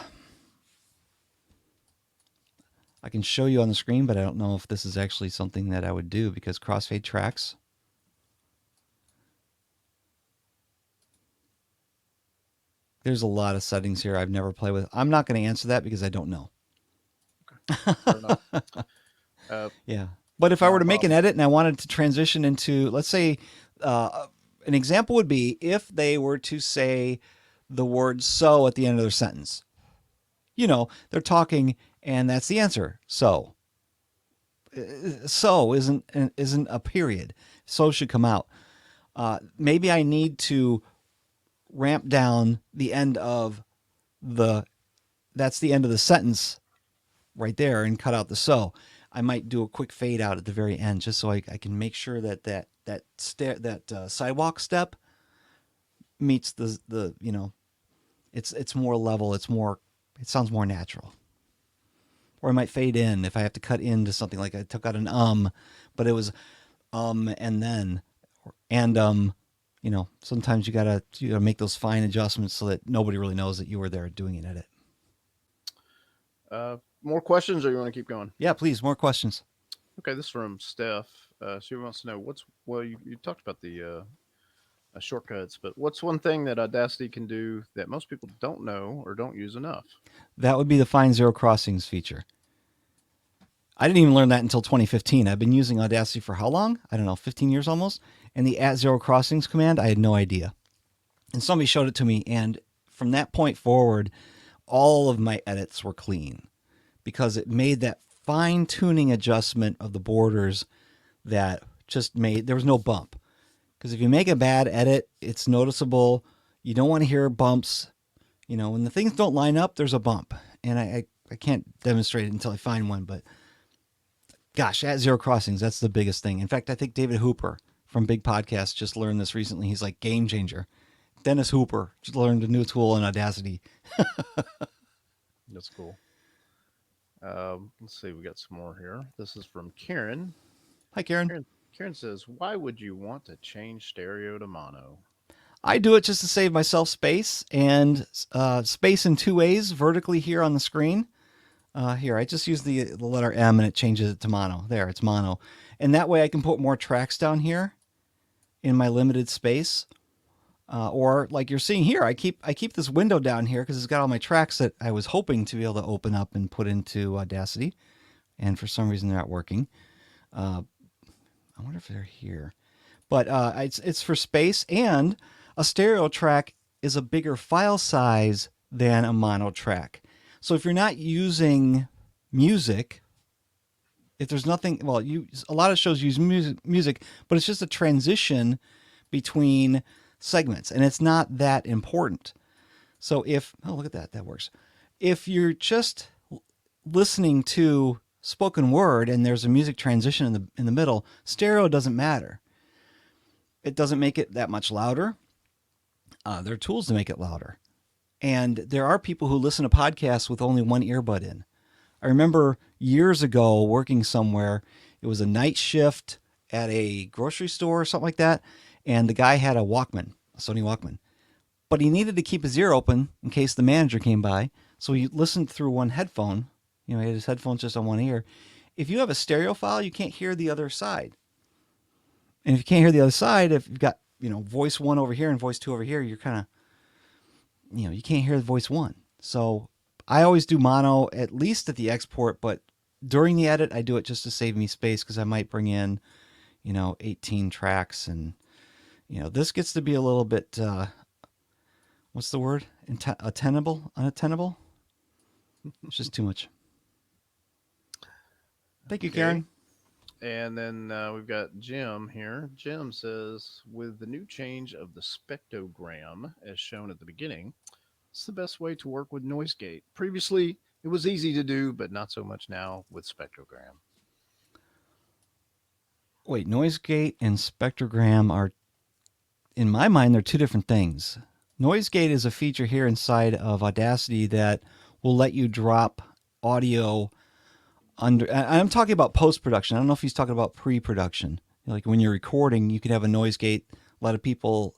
I can show you on the screen, but I don't know if this is actually something that I would do because crossfade tracks. There's a lot of settings here I've never played with. I'm not going to answer that because I don't know. Okay. Fair enough. Yeah. But if I were to make an edit and I wanted to transition into, let's say, an example would be if they were to say the word so at the end of their sentence. They're talking and that's the answer. So isn't a period. So should come out. Maybe I need to ramp down the end of that's the end of the sentence right there and cut out the so. I might do a quick fade out at the very end just so I can make sure that sidewalk step meets the it's more level, it sounds more natural. Or I might fade in if I have to cut into something, like I took out an but it was and then sometimes you gotta make those fine adjustments so that nobody really knows that you were there doing an edit. More questions, or you want to keep going? Yeah, please, more questions. Okay, this is from Steph. She wants to know you talked about the shortcuts, but what's one thing that Audacity can do that most people don't know or don't use enough? That would be the Find Zero Crossings feature. I didn't even learn that until 2015. I've been using Audacity for how long? I don't know, 15 years almost. And the @0crossings command, I had no idea. And somebody showed it to me, and from that point forward, all of my edits were clean because it made that fine-tuning adjustment of the borders that just made, there was no bump. Because if you make a bad edit, it's noticeable. You don't want to hear bumps. When the things don't line up, there's a bump. And I can't demonstrate it until I find one, but Gosh, at Zero Crossings, that's the biggest thing. In fact, I think David Hooper from Big Podcast just learned this recently. He's like game changer. Dennis Hooper just learned a new tool in Audacity. That's cool. Let's see. We got some more here. This is from Karen. Hi, Karen. Karen says, "Why would you want to change stereo to mono?" I do it just to save myself space and space in two ways vertically here on the screen. Here, I just use the letter M and it changes it to mono. There, it's mono. And that way I can put more tracks down here in my limited space. Or like you're seeing here, I keep this window down here because it's got all my tracks that I was hoping to be able to open up and put into Audacity. And for some reason they're not working. I wonder if they're here. But it's for space, and a stereo track is a bigger file size than a mono track. So if you're not using music, if there's nothing, well, a lot of shows use music, but it's just a transition between segments, and it's not that important. So look at that works. If you're just listening to spoken word and there's a music transition in the middle, stereo doesn't matter. It doesn't make it that much louder. There are tools to make it louder. And there are people who listen to podcasts with only one earbud in. I remember years ago working somewhere. It was a night shift at a grocery store or something like that. And the guy had a Walkman, a Sony Walkman. But he needed to keep his ear open in case the manager came by. So he listened through one headphone. He had his headphones just on one ear. If you have a stereo file, you can't hear the other side. And if you can't hear the other side, if you've got, voice one over here and voice two over here, you're kind of, you can't hear the voice one. So I always do mono, at least at the export, but during the edit, I do it just to save me space because I might bring in, 18 tracks. And, this gets to be a little bit, what's the word? Unattainable? It's just too much. Thank you, Karen. And then we've got Jim here. Jim says, with the new change of the spectrogram as shown at the beginning, it's the best way to work with noise gate. Previously, it was easy to do, but not so much now with spectrogram. Wait, noise gate and spectrogram are, in my mind, they're two different things. Noise gate is a feature here inside of Audacity that will let you drop audio under. I'm talking about post-production. I don't know if he's talking about pre-production. Like when you're recording, you can have a noise gate. A lot of people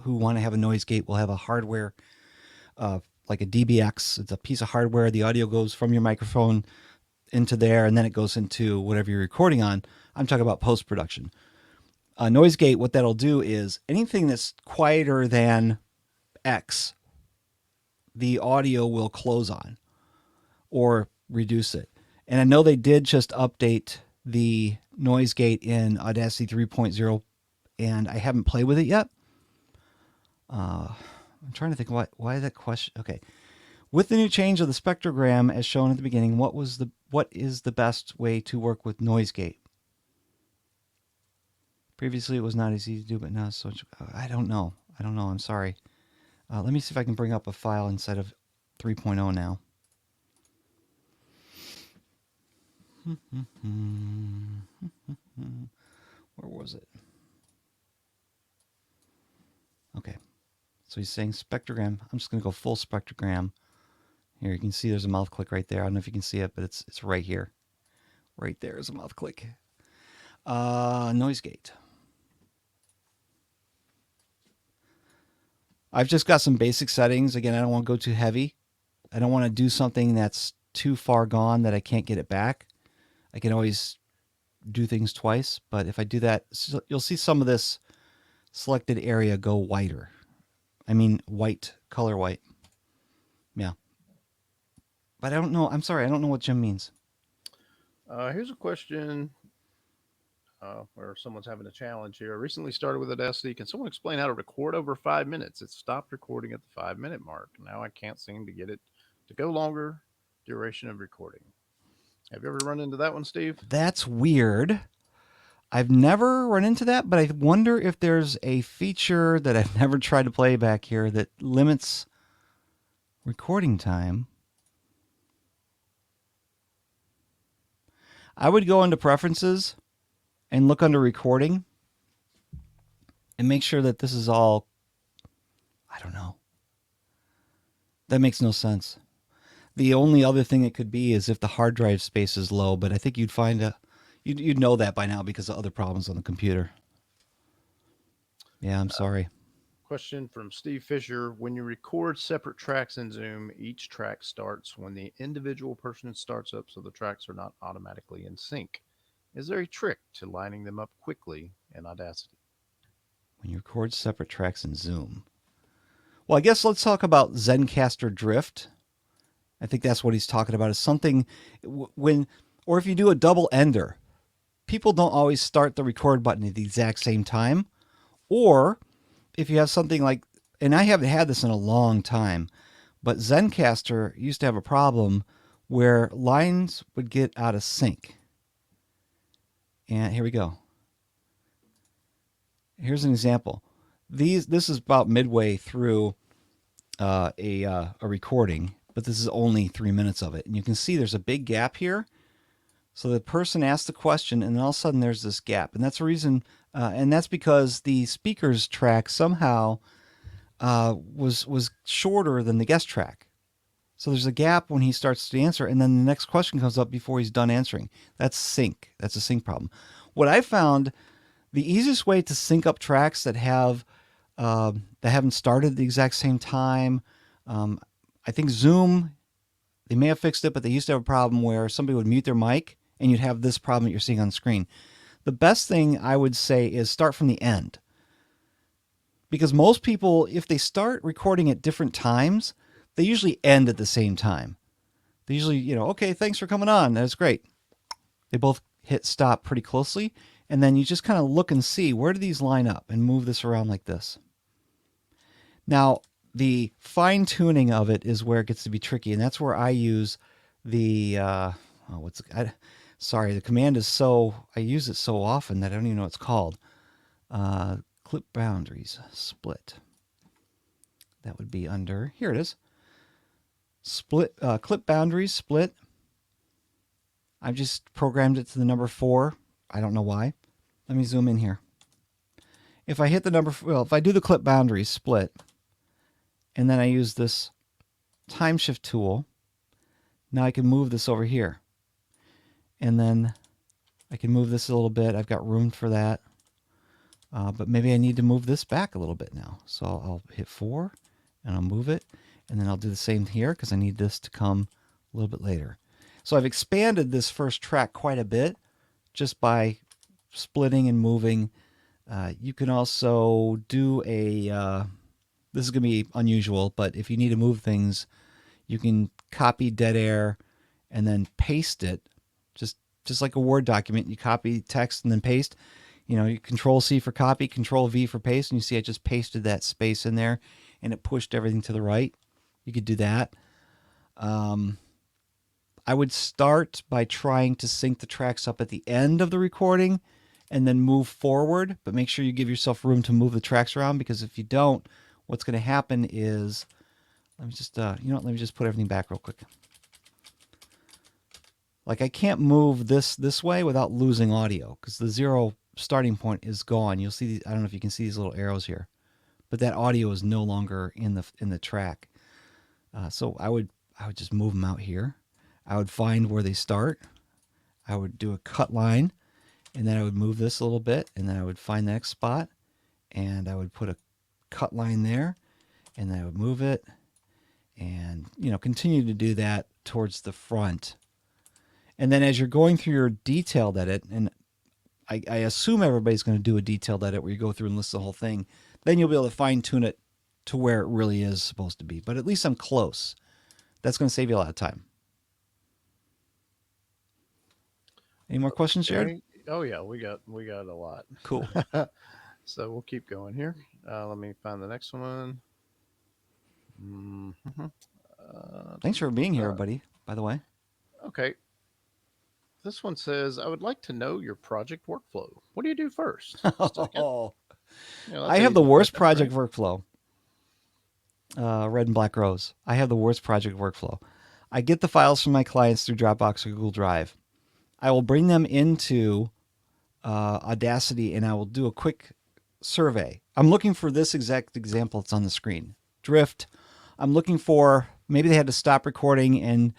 who want to have a noise gate will have a hardware, like a DBX. It's a piece of hardware. The audio goes from your microphone into there, and then it goes into whatever you're recording on. I'm talking about post-production. Noise gate, what that'll do is anything that's quieter than X, the audio will close on or reduce it. And I know they did just update the noise gate in Audacity 3.0, and I haven't played with it yet. I'm trying to think why that question. Okay. With the new change of the spectrogram as shown at the beginning, what is the best way to work with noise gate? Previously, it was not as easy to do, but now it's so much. I don't know. I'm sorry. Let me see if I can bring up a file inside of 3.0 now. Where was it? Okay. So he's saying spectrogram. I'm just going to go full spectrogram. Here, you can see there's a mouth click right there. I don't know if you can see it, but it's right here. Right there is a mouth click. Noise gate. I've just got some basic settings. Again, I don't want to go too heavy. I don't want to do something that's too far gone that I can't get it back. I can always do things twice, but if I do that, you'll see some of this selected area go whiter. I mean, white, color white. Yeah. But I don't know. I'm sorry. I don't know what Jim means. Here's a question where someone's having a challenge here. I recently started with Audacity. Can someone explain how to record over 5 minutes? It stopped recording at the 5-minute mark. Now I can't seem to get it to go longer. Duration of recording. Have you ever run into that one, Steve? That's weird. I've never run into that, but I wonder if there's a feature that I've never tried to play back here that limits recording time. I would go into preferences and look under recording and make sure that this is all, I don't know. That makes no sense. The only other thing it could be is if the hard drive space is low, but I think you'd find you'd know that by now because of other problems on the computer. Yeah, I'm sorry. Question from Steve Fisher. When you record separate tracks in Zoom, each track starts when the individual person starts up so the tracks are not automatically in sync. Is there a trick to lining them up quickly in Audacity? When you record separate tracks in Zoom. Well, I guess let's talk about Zencaster Drift. I think that's what he's talking about, is something or if you do a double ender, people don't always start the record button at the exact same time. Or if you have something like, and I haven't had this in a long time, but Zencaster used to have a problem where lines would get out of sync. And here we go. Here's an example. This is about midway through a recording, but this is only 3 minutes of it. And you can see there's a big gap here. So the person asked the question, and then all of a sudden there's this gap. And that's the reason, and that's because the speaker's track somehow was shorter than the guest track. So there's a gap when he starts to answer, and then the next question comes up before he's done answering. That's sync. That's a sync problem. What I found, the easiest way to sync up tracks that haven't started at the exact same time, I think Zoom, they may have fixed it, but they used to have a problem where somebody would mute their mic and you'd have this problem that you're seeing on screen. The best thing I would say is start from the end. Because most people, if they start recording at different times, they usually end at the same time. They usually, okay, thanks for coming on. That's great. They both hit stop pretty closely. And then you just kind of look and see, where do these line up, and move this around like this. Now, the fine tuning of it is where it gets to be tricky. And that's where I use the, the command is I use it so often that I don't even know what it's called. Clip boundaries, split. That would be under, here it is. Split, clip boundaries, split. I've just programmed it to the number 4. I don't know why. Let me zoom in here. If I hit the number, if I do the clip boundaries, split, and then I use this time shift tool, now I can move this over here. And then I can move this a little bit. I've got room for that. But maybe I need to move this back a little bit now. So I'll hit 4 and I'll move it. And then I'll do the same here because I need this to come a little bit later. So I've expanded this first track quite a bit just by splitting and moving. You can also do this is going to be unusual, but if you need to move things, you can copy dead air and then paste it. Just like a Word document, you copy text and then paste. You Control C for copy, Control V for paste, and you see I just pasted that space in there and it pushed everything to the right. You could do that. I would start by trying to sync the tracks up at the end of the recording and then move forward, but make sure you give yourself room to move the tracks around, because if you don't, what's going to happen is, let me just, let me just put everything back real quick. Like I can't move this way without losing audio because the 0 starting point is gone. You'll see these, I don't know if you can see these little arrows here, but that audio is no longer in the track. So I would just move them out here. I would find where they start. I would do a cut line, and then I would move this a little bit, and then I would find the next spot, and I would put a cut line there, and then I would move it, and continue to do that towards the front. And then as you're going through your detailed edit, and I assume everybody's going to do a detailed edit where you go through and list the whole thing, then you'll be able to fine tune it to where it really is supposed to be. But at least I'm close. That's going to save you a lot of time. Any more questions, Jared? Oh yeah, we got a lot. Cool. So we'll keep going here. Let me find the next one. Thanks for being here, everybody, by the way. Okay. This one says, I would like to know your project workflow. What do you do first? I have the worst project workflow. Red and Black Rose. I have the worst project workflow. I get the files from my clients through Dropbox or Google Drive. I will bring them into Audacity and I will do a quick survey. I'm looking for this exact example that's on the screen. Drift. I'm looking for, maybe they had to stop recording and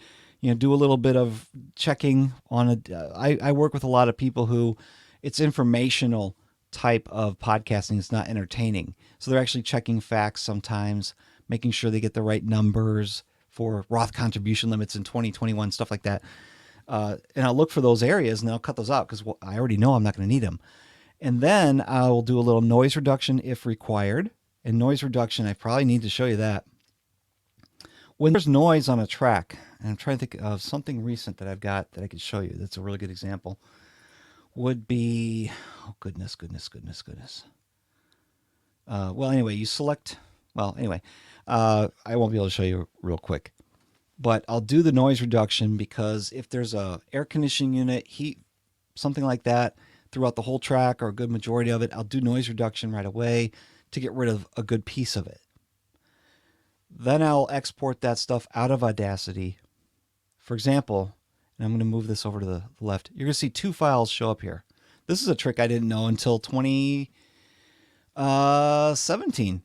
do a little bit of checking on it. I work with a lot of people who it's informational type of podcasting. It's not entertaining. So they're actually checking facts sometimes, making sure they get the right numbers for Roth contribution limits in 2021, stuff like that. And I'll look for those areas and I'll cut those out because I already know I'm not going to need them. And then I'll do a little noise reduction if required. And noise reduction, I probably need to show you that. When there's noise on a track, and I'm trying to think of something recent that I've got that I could show you. That's a really good example. Would be, oh goodness. Well, anyway, you select, I won't be able to show you real quick. But I'll do the noise reduction because if there's a air conditioning unit, heat, something like that, throughout the whole track or a good majority of it, I'll do noise reduction right away to get rid of a good piece of it. Then I'll export that stuff out of Audacity. For example, and I'm going to move this over to the left, you're going to see two files show up here. This is a trick I didn't know until 2017.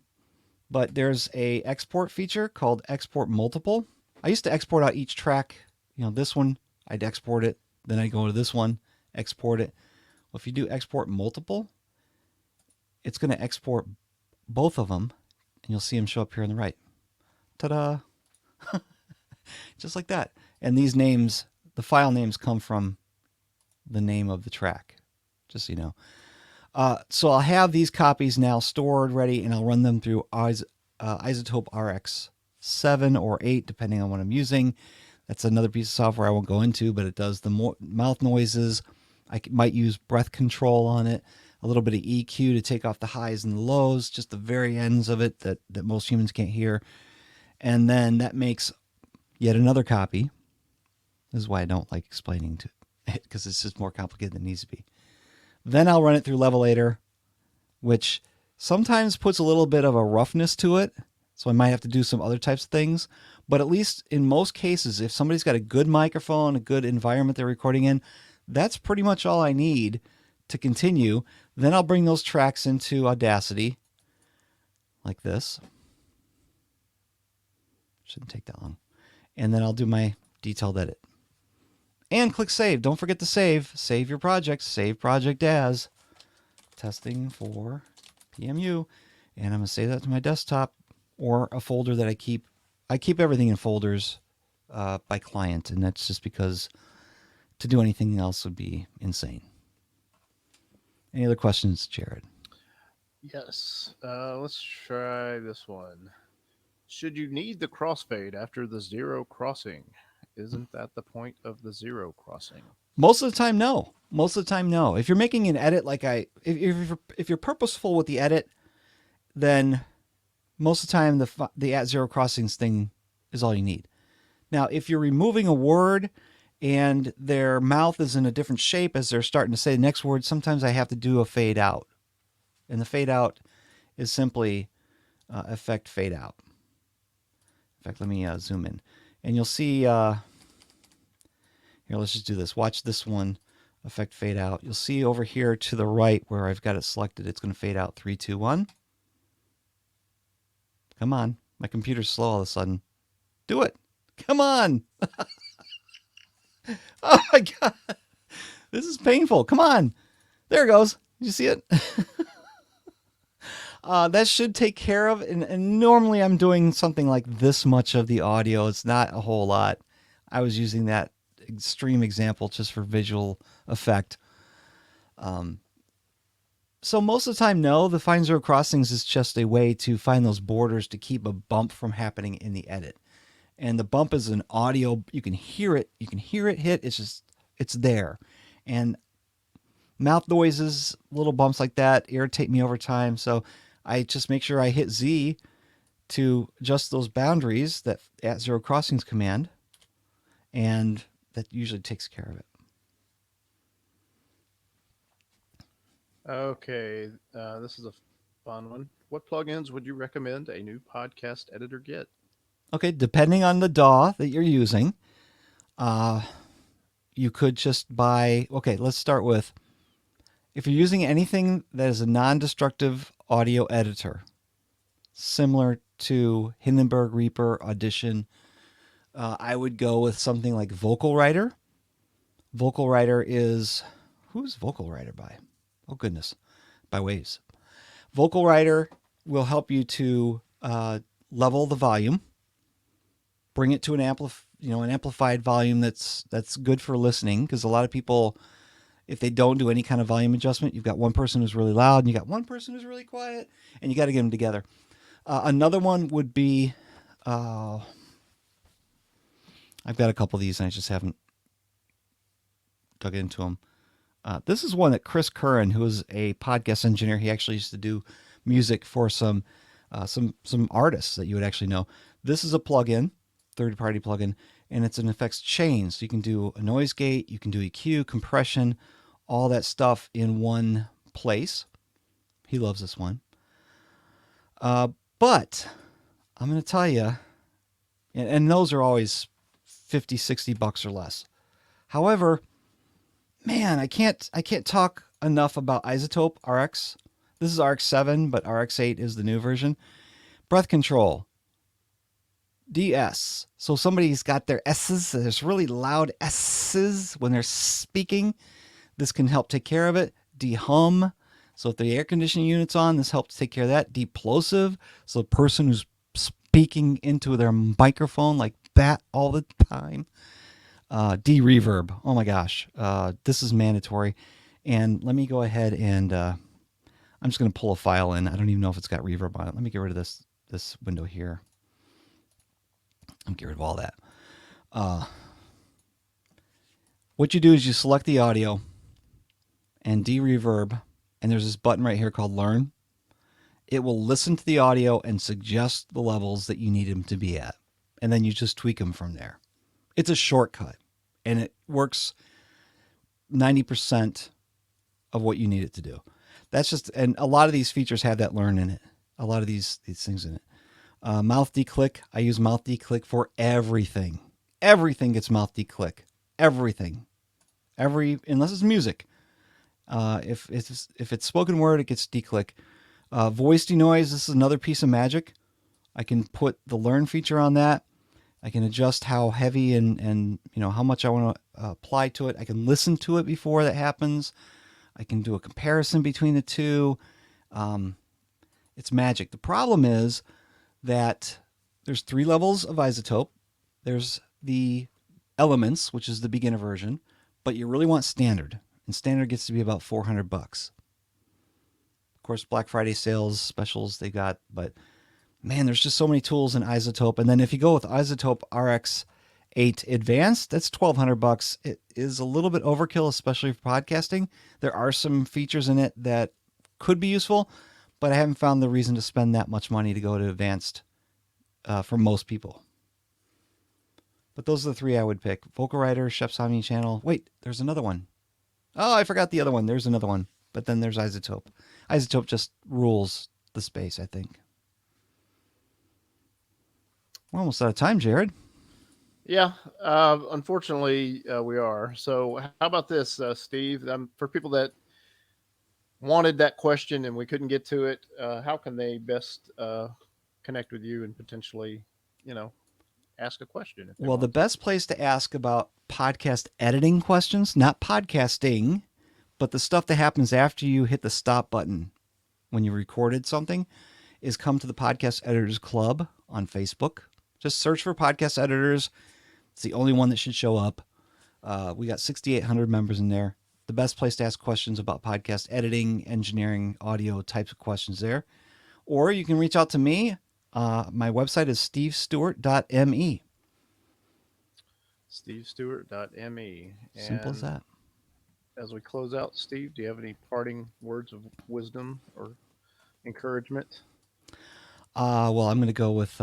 But there's a export feature called Export Multiple. I used to export out each track. This one, I'd export it. Then I'd go to this one, export it. Well, if you do Export Multiple, it's going to export both of them. And you'll see them show up here on the right. Ta-da! Just like that. And these names, the file names come from the name of the track, just so you know. So I'll have these copies now stored, ready, and I'll run them through Isotope RX7 or 8, depending on what I'm using. That's another piece of software I won't go into, but it does the mouth noises. I might use breath control on it, a little bit of EQ to take off the highs and the lows, just the very ends of it that most humans can't hear. And then that makes yet another copy. This is why I don't like explaining to it, because it's just more complicated than it needs to be. Then I'll run it through Levelator, which sometimes puts a little bit of a roughness to it. So I might have to do some other types of things. But at least in most cases, if somebody's got a good microphone, a good environment they're recording in, that's pretty much all I need to continue. Then I'll bring those tracks into Audacity like this. Shouldn't take that long. And then I'll do my detailed edit. And click save. Don't forget to save. Save your project. Save project as testing for PMU. And I'm going to save that to my desktop or a folder that I keep. I keep everything in folders by client. And that's just because to do anything else would be insane. Any other questions, Jared? Yes. Let's try this one. Should you need the crossfade after the zero crossing? Isn't that the point of the zero crossing? Most of the time, no. Most of the time, no. If you're making an edit if you're purposeful with the edit, then most of the time the at zero crossings thing is all you need. Now, if you're removing a word and their mouth is in a different shape as they're starting to say the next word, sometimes I have to do a fade out. And the fade out is simply effect fade out. In fact, let me zoom in. And you'll see, here, let's just do this. Watch this one, effect fade out. You'll see over here to the right where I've got it selected, it's going to fade out. 3, 2, 1. Come on. My computer's slow all of a sudden. Do it. Come on. Oh my God. This is painful. Come on. There it goes. Did you see it? That should take care of, and normally I'm doing something like this much of the audio. It's not a whole lot. I was using that extreme example just for visual effect. So most of the time, no, the find zero crossings is just a way to find those borders to keep a bump from happening in the edit. And the bump is an audio, you can hear it hit, it's there. And mouth noises, little bumps like that irritate me over time. So I just make sure I hit Z to adjust those boundaries, that at zero crossings command, and that usually takes care of it. Okay, this is a fun one. What plugins would you recommend a new podcast editor get? Okay, depending on the DAW that you're using, you could just buy, okay, let's start with, if you're using anything that is a non-destructive audio editor, similar to Hindenburg Reaper, Audition, I would go with something like Vocal Writer. Vocal Writer is, who's Vocal Writer by? Oh goodness, by Waves. Vocal Writer will help you to level the volume, bring it to an amplified volume that's good for listening, because a lot of people, if they don't do any kind of volume adjustment, you've got one person who's really loud and you got one person who's really quiet, and you got to get them together. Another one would be, I've got a couple of these and I just haven't dug into them. This is one that Chris Curran, who is a podcast engineer, he actually used to do music for some artists that you would actually know. This is a plugin, third-party plugin, and it's an effects chain. So you can do a noise gate, you can do EQ, compression, all that stuff in one place. He loves this one. But I'm going to tell you, and those are always $50, $60 or less. However, man, I can't talk enough about Isotope RX. This is RX7, but RX8 is the new version. Breath control. DS. So somebody's got their S's. There's really loud S's when they're speaking. This can help take care of it. Dehum. So if the air conditioning unit's on, this helps take care of that. Deplosive. So the person who's speaking into their microphone like that all the time. De-reverb. Oh my gosh. This is mandatory. And let me go ahead and I'm just going to pull a file in. I don't even know if it's got reverb on it. Let me get rid of this window here. I'm get rid of all that. What you do is you select the audio and de-reverb, and there's this button right here called Learn. It will listen to the audio and suggest the levels that you need them to be at, and then you just tweak them from there. It's a shortcut, and it works 90% of what you need it to do. That's just, and a lot of these features have that Learn in it. A lot of these things in it. Mouth declick. I use mouth declick for everything. Everything gets mouth declick. Everything. Unless it's music. If it's spoken word, it gets declick. Voice denoise. This is another piece of magic. I can put the Learn feature on that. I can adjust how heavy and how much I want to apply to it. I can listen to it before that happens. I can do a comparison between the two. It's magic. The problem is that there's 3 levels of Isotope. There's the Elements, which is the beginner version, but you really want Standard, and Standard gets to be about $400. Of course, Black Friday sales specials they got, but man, there's just so many tools in Isotope. And then if you go with Isotope RX8 Advanced, that's $1,200. It is a little bit overkill, especially for podcasting. There are some features in it that could be useful, but I haven't found the reason to spend that much money to go to Advanced for most people. But those are the 3 I would pick. Vocal Writer, Chef's Omni Channel. Wait, there's another one. Oh, I forgot the other one. There's another one. But then there's Isotope. Isotope just rules the space, I think. We're almost out of time, Jared. Yeah, unfortunately, we are. So how about this, Steve? For people that wanted that question and we couldn't get to it, how can they best connect with you and potentially, ask a question? Well, the best place to ask about podcast editing questions, not podcasting, but the stuff that happens after you hit the stop button when you recorded something, is come to the Podcast Editors Club on Facebook. Just search for Podcast Editors. It's the only one that should show up. We got 6,800 members in there. The best place to ask questions about podcast editing, engineering, audio types of questions there. Or you can reach out to me. My website is stevestewart.me. stevestewart.me. Simple as that. As we close out, Steve, do you have any parting words of wisdom or encouragement? Well, I'm going to go with...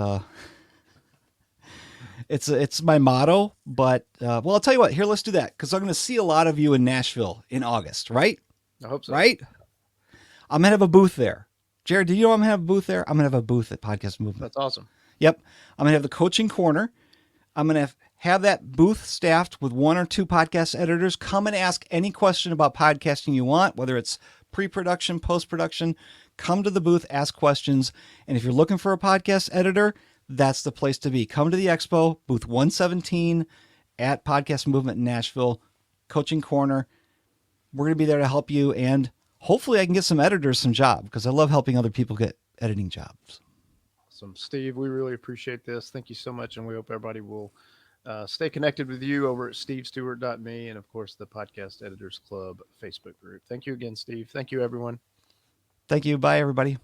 It's my motto, but well, I'll tell you what. Here, let's do that, because I'm going to see a lot of you in Nashville in August, right? I hope so. Right? I'm going to have a booth there. Jared, do you know I'm going to have a booth there? I'm going to have a booth at Podcast Movement. That's awesome. Yep. I'm going to have the coaching corner. I'm going to have that booth staffed with 1 or 2 podcast editors. Come and ask any question about podcasting you want, whether it's pre-production, post-production. Come to the booth, ask questions. And if you're looking for a podcast editor, that's the place to be. Come to the expo, booth 117 at Podcast Movement in Nashville, Coaching Corner. We're going to be there to help you, and hopefully I can get some editors some job, because I love helping other people get editing jobs. Awesome. Steve, we really appreciate this. Thank you so much, and we hope everybody will stay connected with you over at stevestewart.me and, of course, the Podcast Editors Club Facebook group. Thank you again, Steve. Thank you, everyone. Thank you. Bye, everybody.